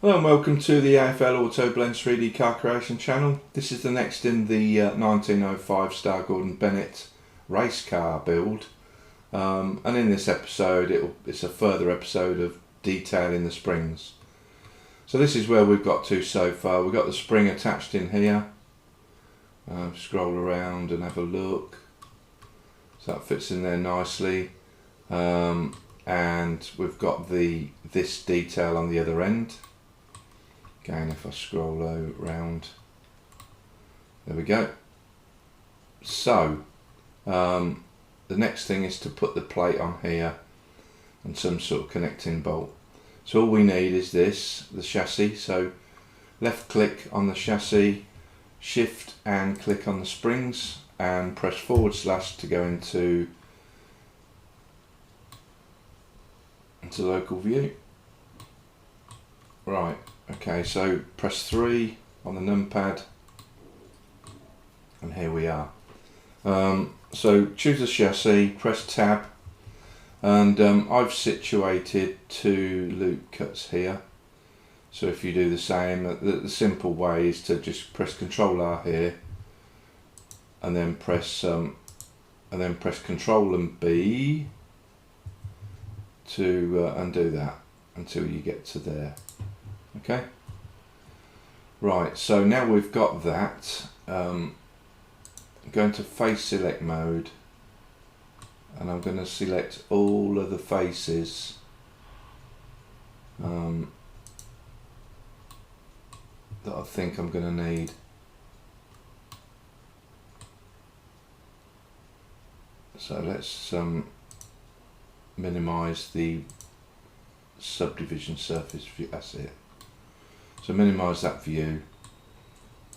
Hello and welcome to the AFL Auto Blend 3D car creation channel. This is the next in the 1905 Star Gordon Bennett race car build, and in this episode it's a further episode of detailing the springs. So this is where we've got to so far. We've got the spring attached in here. Scroll around and have a look. So that fits in there nicely, and we've got this detail on the other end. Again, if I scroll around, there we go. So the next thing is to put the plate on here and some sort of connecting bolt. So all we need is the chassis. So left click on the chassis, shift and click on the springs and press / to go into local view. Right. Okay, so press 3 on the numpad and here we are. So choose the chassis, press tab, and I've situated 2 loop cuts here. So if you do the same, the simple way is to just press Ctrl R here and then press Ctrl and B to undo that until you get to there. Okay, right, so now we've got that, I'm going to face select mode and I'm going to select all of the faces that I think I'm going to need. So let's minimize the subdivision surface view. That's it. So minimize that view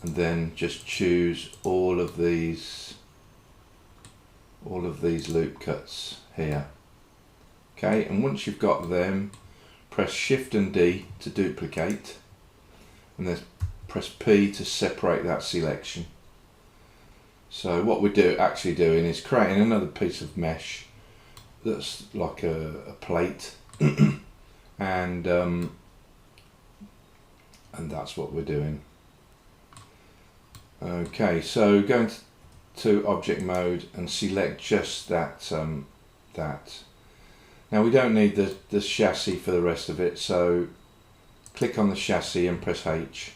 and then just choose all of these loop cuts here. Okay, and once you've got them, press Shift and D to duplicate and then press P to separate that selection. So what we're actually doing is creating another piece of mesh that's like a plate and that's what we're doing. Okay, so going to object mode and select just that. Now we don't need the chassis for the rest of it, so click on the chassis and press H.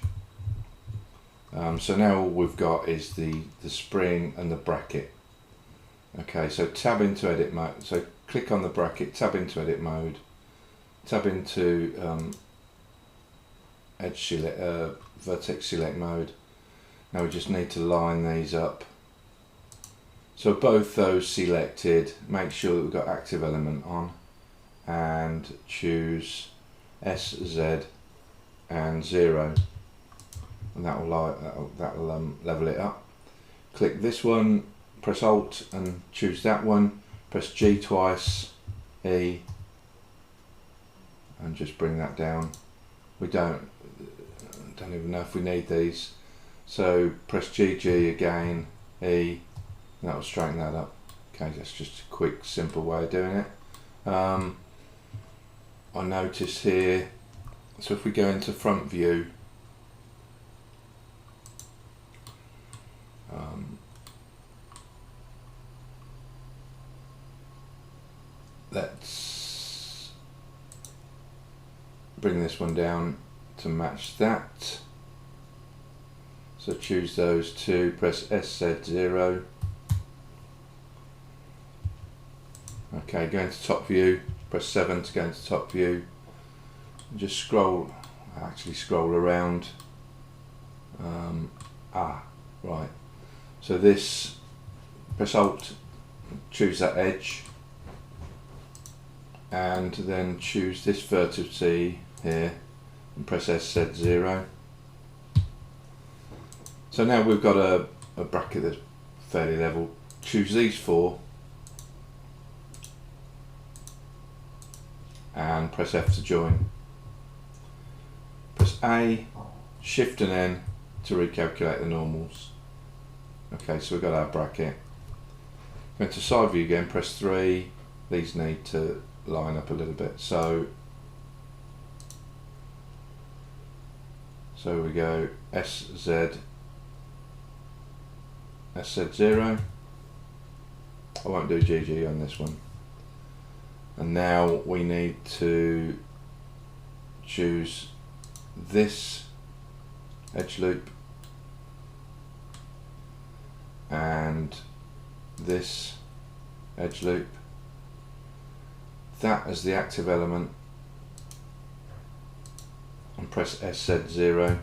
So now all we've got is the spring and the bracket. Okay, so tab into edit mode. So click on the bracket, tab into edit mode, tab into edge select, vertex select mode. Now we just need to line these up. So both those selected, make sure that we've got active element on and choose S, Z and 0 and that'll level it up. Click this one, press Alt and choose that one, press G twice, E and just bring that down. We don't even know if we need these, so press GG again, E, and that will straighten that up. Okay, that's just a quick simple way of doing it. I notice here, so if we go into front view, let's bring this one down to match that. So choose those two, press SZ0. Okay, go into top view, press 7 to go into top view. And just scroll around. Right. So this, press Alt, choose that edge, and then choose this vertex here and press SZ0. So now we've got a bracket that's fairly level. Choose these 4 and press F to join. Press A, Shift and N to recalculate the normals. Okay, so we've got our bracket. Go into side view again, press 3. These need to line up a little bit. So So we go SZ 0. I won't do GG on this one. And now we need to choose this edge loop and this edge loop, that as the active element, and press SZ0.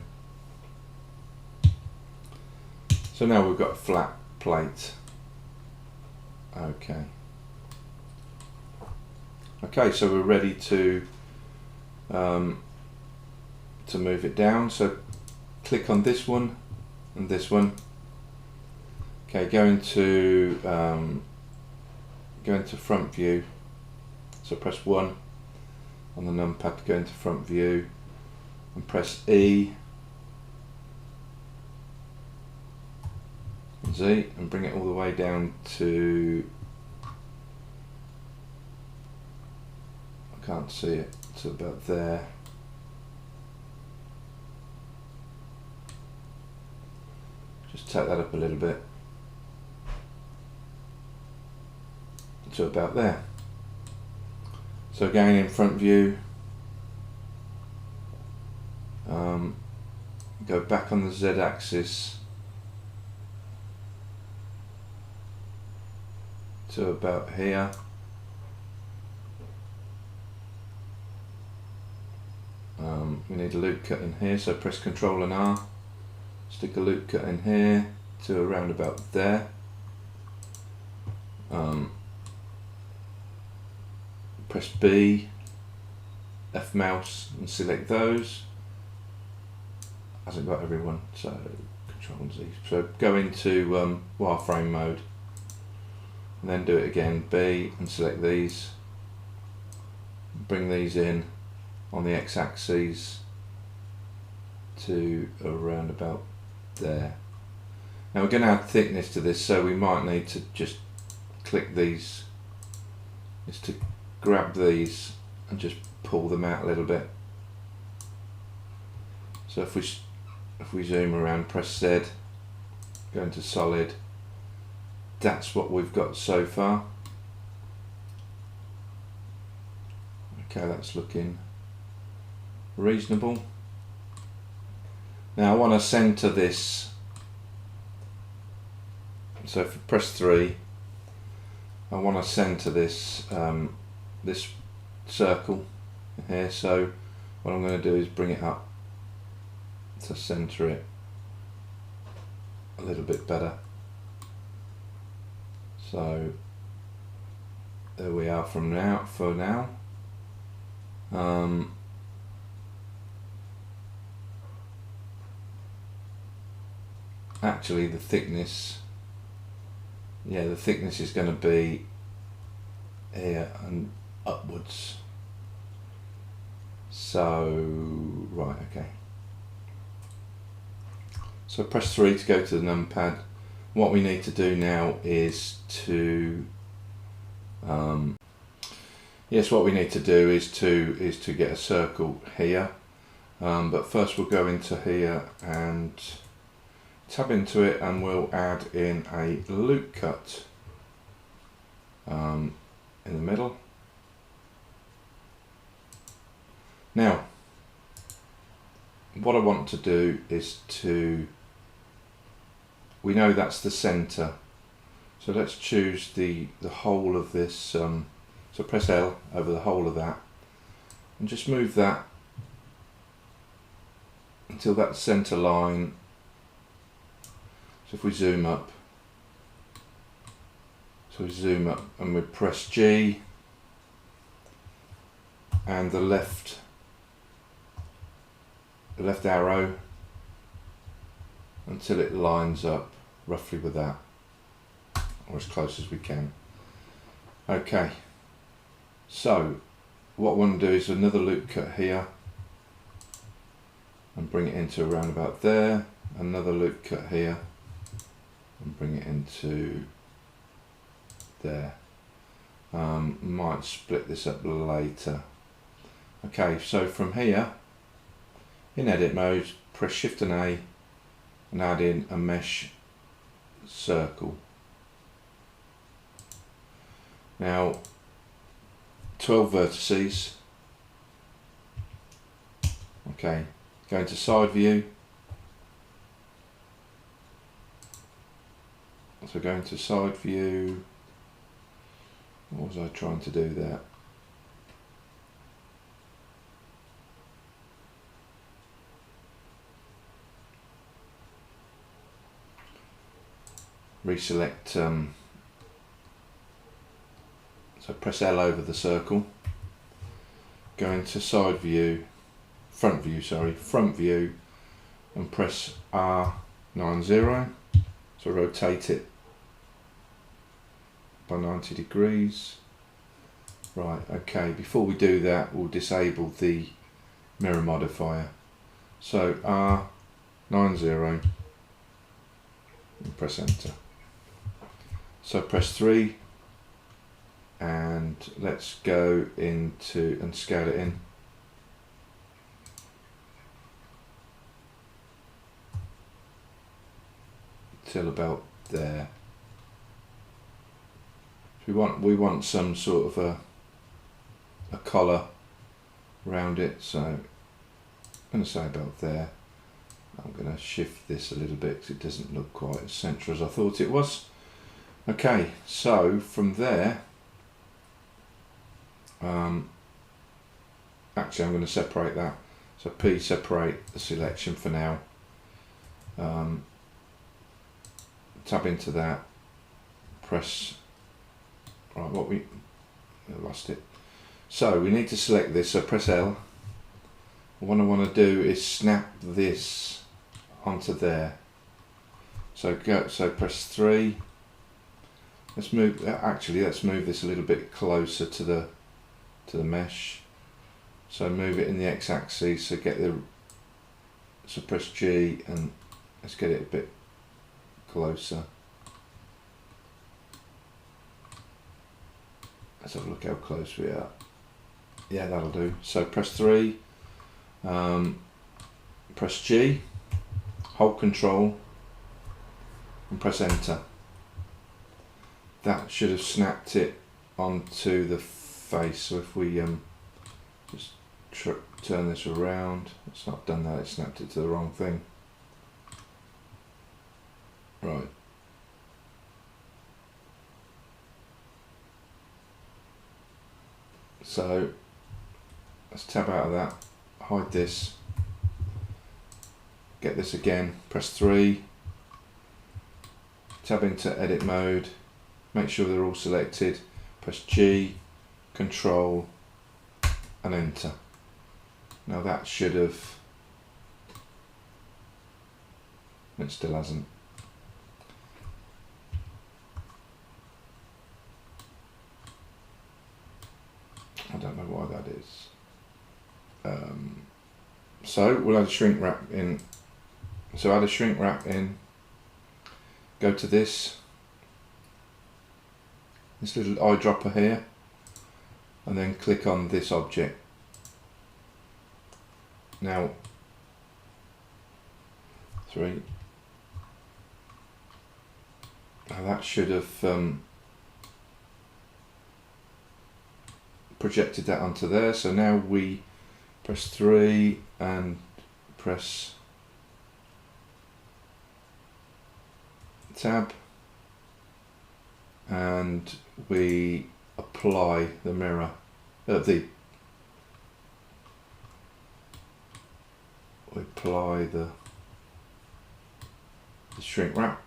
So now we've got a flat plate. Okay, so we're ready to move it down. So click on this one and this one. Okay, go into front view. So press 1 on the numpad to go into front view, and press E and Z and bring it all the way down to, I can't see it, to about there. Just take that up a little bit to about there. So again, in front view, go back on the Z axis to about here. We need a loop cut in here, so press Ctrl and R, stick a loop cut in here to around about there. Press B, F mouse and select those. Hasn't got everyone, so Control and Z. So go into wireframe mode and then do it again, B, and select these. Bring these in on the x-axis to around about there. Now we're going to add thickness to this, so we might need to just click these, is to grab these and just pull them out a little bit. So if we zoom around, press Z, go into solid, that's what we've got so far. Okay, that's looking reasonable. Now I want to center this, so if I press 3, I want to center this this circle here, so what I'm going to do is bring it up to center it a little bit better. So there we are for now. Actually the thickness is going to be here and upwards. So right, okay. So press 3 to go to the numpad. What we need to do now is to what we need to do is to get a circle here, but first we'll go into here and tab into it, and we'll add in a loop cut in the middle. Now what I want to do is we know that's the center, so let's choose the whole of this, so press L over the whole of that and just move that until that center line. So if we zoom up, and we press G and the left arrow until it lines up roughly with that, or as close as we can. Okay, so what I want to do is another loop cut here and bring it into around about there, another loop cut here and bring it into there. Might split this up later. Okay, so from here in edit mode, press Shift and A and add in a mesh circle. Now 12 vertices. Okay, go into side view. So go into side view. What was I trying to do there? Reselect, so press L over the circle, go into side view, front view, and press R90, so rotate it by 90 degrees. Right, okay, before we do that, we'll disable the mirror modifier. So R90 and press enter. So press 3 and let's go into and scale it in. Till about there. We want some sort of a collar around it, so I'm going to say about there. I'm going to shift this a little bit because it doesn't look quite as central as I thought it was. Okay, so from there, actually I'm going to separate that. So P, separate the selection for now. Tab into that, press, right, I lost it. So we need to select this, so press L. What I want to do is snap this onto there. So press 3. Let's move this a little bit closer to the mesh. So move it in the x-axis, so press G and let's get it a bit closer. Let's have a look how close we are. Yeah, that'll do. So press 3, press G, hold Control and press enter. That should have snapped it onto the face. So if we just turn this around, it's not done that, it snapped it to the wrong thing. Right. So let's tab out of that, hide this, get this again, press 3, tab into edit mode, make sure they're all selected, press G, Control and enter. Now that should have, it still hasn't. I don't know why that is. So we'll add a shrink wrap in. So add a shrink wrap in, go to this little eyedropper here, and then click on this object. Now 3. Now that should have projected that onto there. So now we press 3 and press tab and we apply the mirror, we apply the shrink wrap,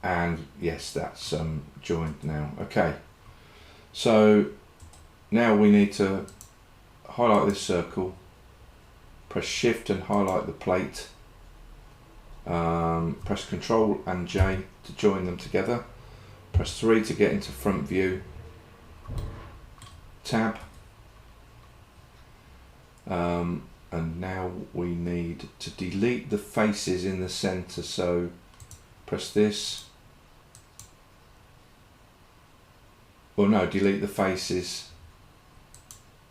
and yes, that's joined now. Okay, so now we need to highlight this circle, press Shift and highlight the plate, press Control and J to join them together, press 3 to get into front view, tab, and now we need to delete the faces in the center, so press this, well no, delete the faces,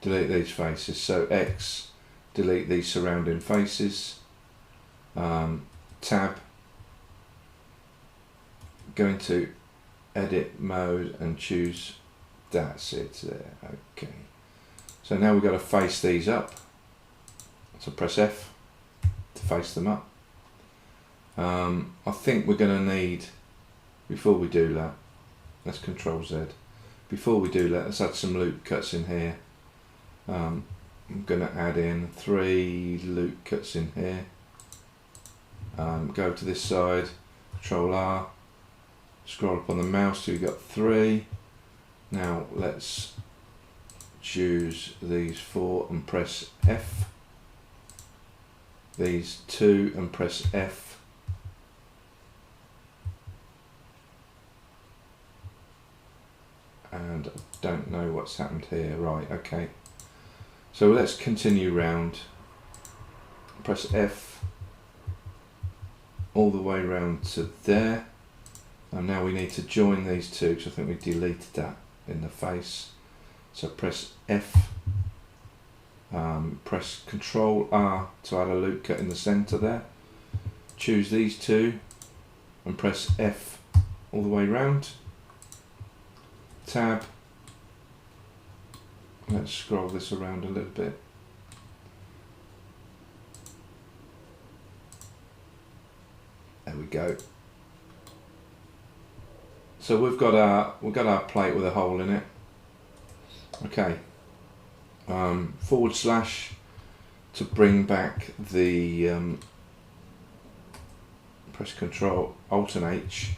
delete these faces, so X, delete these surrounding faces, tab, go into edit mode and choose, that's it there. Okay, so now we've got to face these up, so press F to face them up. I think we're going to need, before we do that, let's Control Z. Before we do that, let's add some loop cuts in here. I'm going to add in 3 loop cuts in here. Go to this side, Control R, scroll up on the mouse till you've got 3. Now let's choose these 4 and press F. These 2 and press F. And I don't know what's happened here. Right, okay. So let's continue round. Press F all the way round to there. And now we need to join these two, because I think we deleted that in the face. So press F, press Control R to add a loop cut in the center there. Choose these two and press F all the way round. Tab, let's scroll this around a little bit. There we go. So we've got our plate with a hole in it. Okay. / to bring back the press Control Alt and H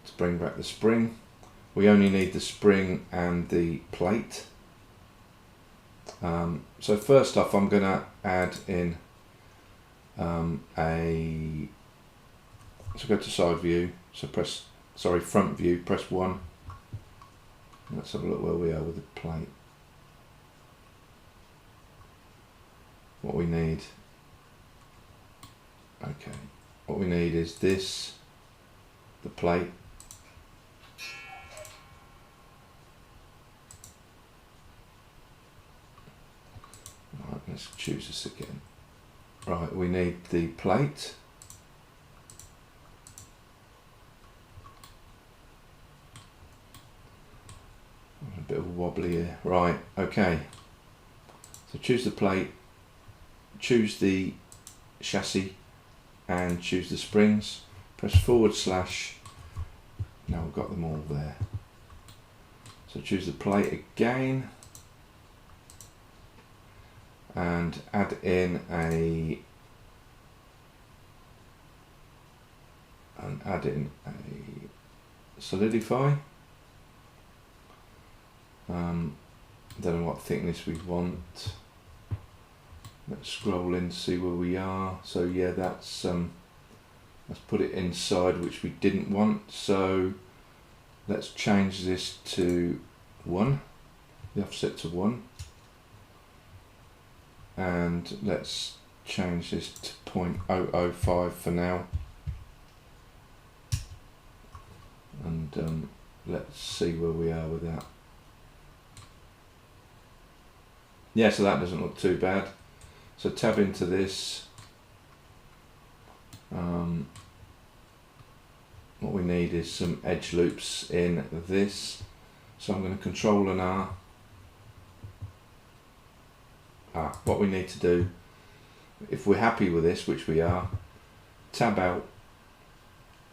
to bring back the spring. We only need the spring and the plate. So first off, I'm going to add in so go to side view, so front view, press 1. Let's have a look where we are with the plate. What we need, okay, what we need is this, the plate. Right, let's choose this again. Right, we need the plate. A bit of a wobbly here. Right, okay. So choose the plate, choose the chassis and choose the springs. Press /. Now we've got them all there. So choose the plate again. And add in a solidify. Don't know what thickness we want. Let's scroll in to see where we are. So yeah, that's let's put it inside, which we didn't want. So let's change this to 1, the offset to 1. And let's change this to 0.005 for now. And let's see where we are with that. Yeah, so that doesn't look too bad. So tab into this. What we need is some edge loops in this. So I'm going to Control and R. What we need to do, if we're happy with this, which we are, tab out,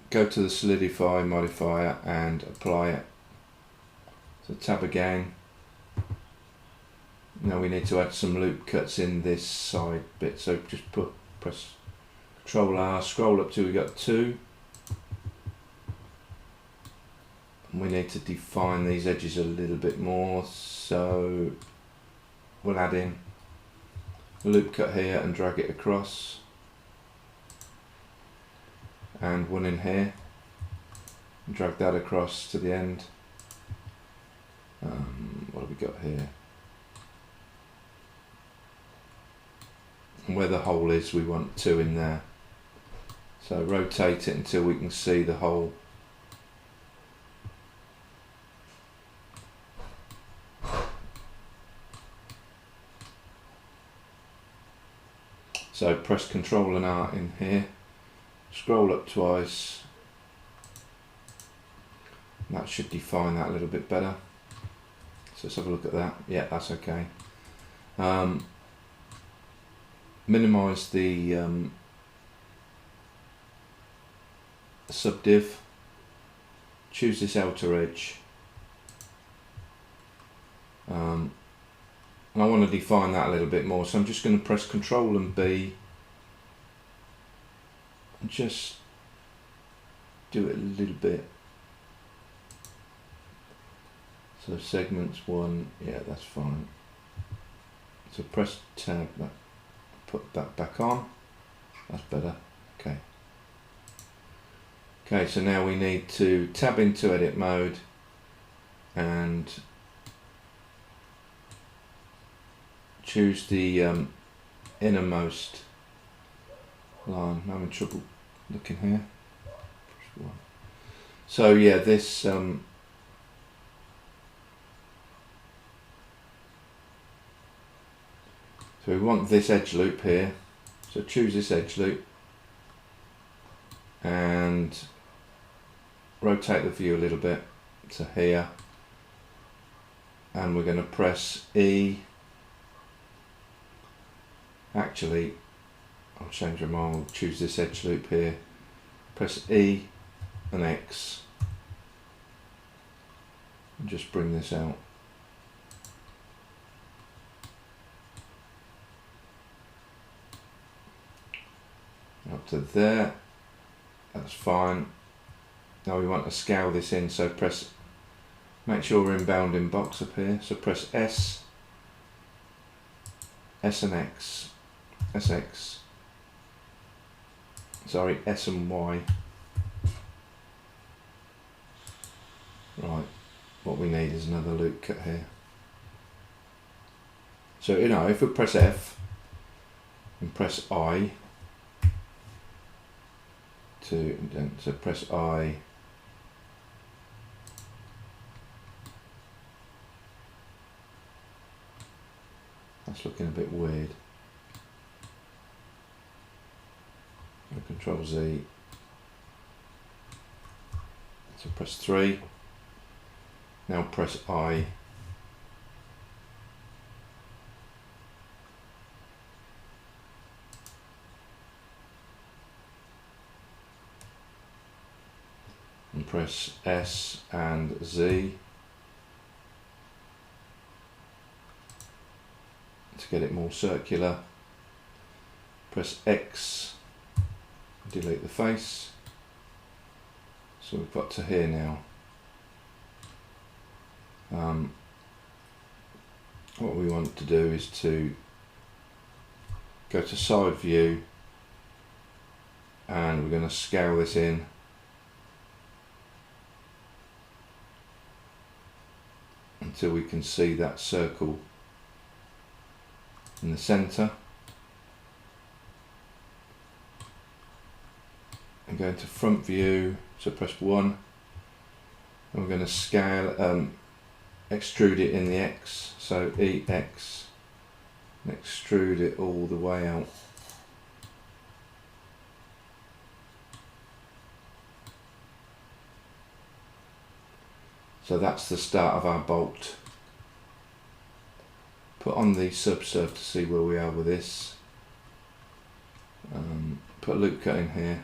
go to the solidify modifier and apply it. So tab again. Now we need to add some loop cuts in this side bit, so just press Control R, scroll up till we got 2. And we need to define these edges a little bit more, so we'll add in a loop cut here and drag it across, and one in here and drag that across to the end. What have we got here? And where the hole is, we want 2 in there, so rotate it until we can see the hole. So press Ctrl and R in here, scroll up twice, that should define that a little bit better. So let's have a look at that. Yeah, that's okay. Minimize the subdiv, choose this outer edge, and I want to define that a little bit more, so I'm just going to press Ctrl and B and just do it a little bit. So segments 1, yeah, that's fine. So press tab, put that back on, that's better. Okay. Okay, so now we need to tab into edit mode and choose the innermost line. I'm having trouble looking here. So yeah, this so we want this edge loop here, so choose this edge loop and rotate the view a little bit to here, and we're going to press E. Actually, I'll change my mind, we'll choose this edge loop here, press E and X and just bring this out. Up to there, that's fine. Now we want to scale this in, so make sure we're in bounding box up here, so press S and X, SX, sorry, S and Y. Right, what we need is another loop cut here. So, you know, if we press F and press I, so press I, that's looking a bit weird. Control Z, so press 3, now press I, and press S and Z to get it more circular. Press X, delete the face. So we've got to here now. What we want to do is to go to side view, and we're going to scale this in until we can see that circle in the center, and go into front view, so press 1, and we're going to scale, extrude it in the X, so EX, and extrude it all the way out. So that's the start of our bolt. Put on the subsurf to see where we are with this. Put a loop cut in here.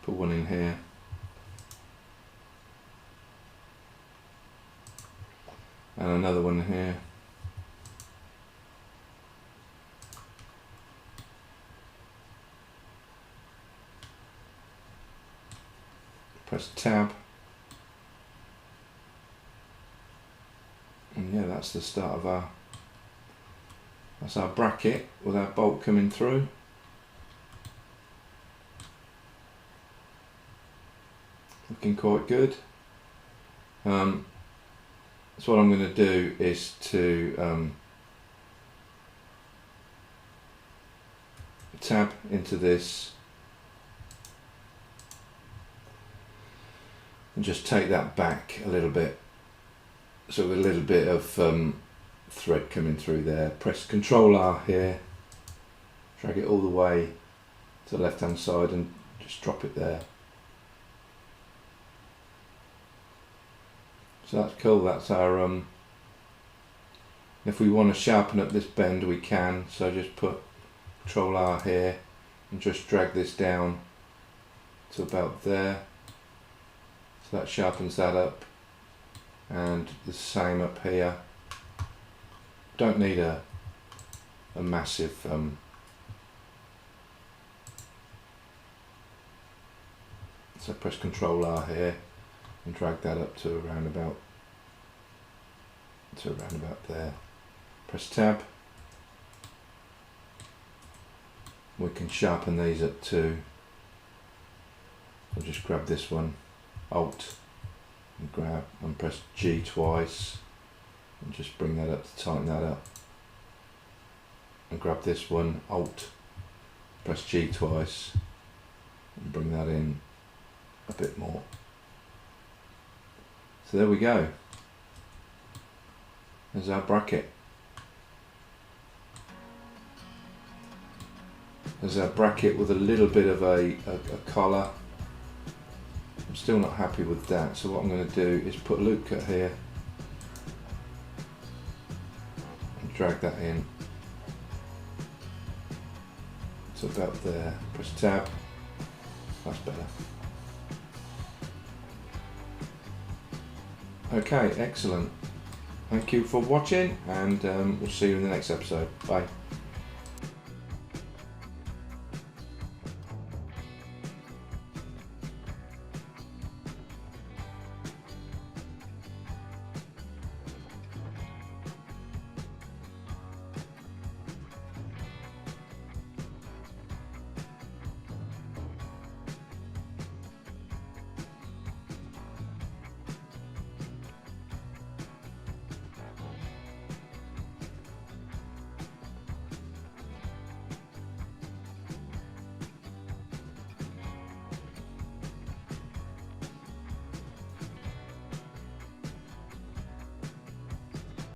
Put one in here. And another one here. Press tab. And yeah, that's the start of that's our bracket with our bolt coming through. Looking quite good. So what I'm going to do is to tab into this and just take that back a little bit. So with a little bit of thread coming through there. Press Control R here, drag it all the way to the left hand side and just drop it there. So that's cool. That's our if we want to sharpen up this bend we can, so just put Control R here and just drag this down to about there, so that sharpens that up, and the same up here. Don't need a massive so press Control R here and drag that up to around about there. Press Tab. We can sharpen these up too. I'll just grab this one, Alt, and grab and press G twice, and just bring that up to tighten that up. And grab this one, Alt, press G twice, and bring that in a bit more. So there we go. There's our bracket. There's our bracket with a little bit of a collar. I'm still not happy with that, so what I'm going to do is put a loop cut here and drag that in to about there. Press Tab. That's better. Okay, excellent. Thank you for watching, and we'll see you in the next episode. Bye.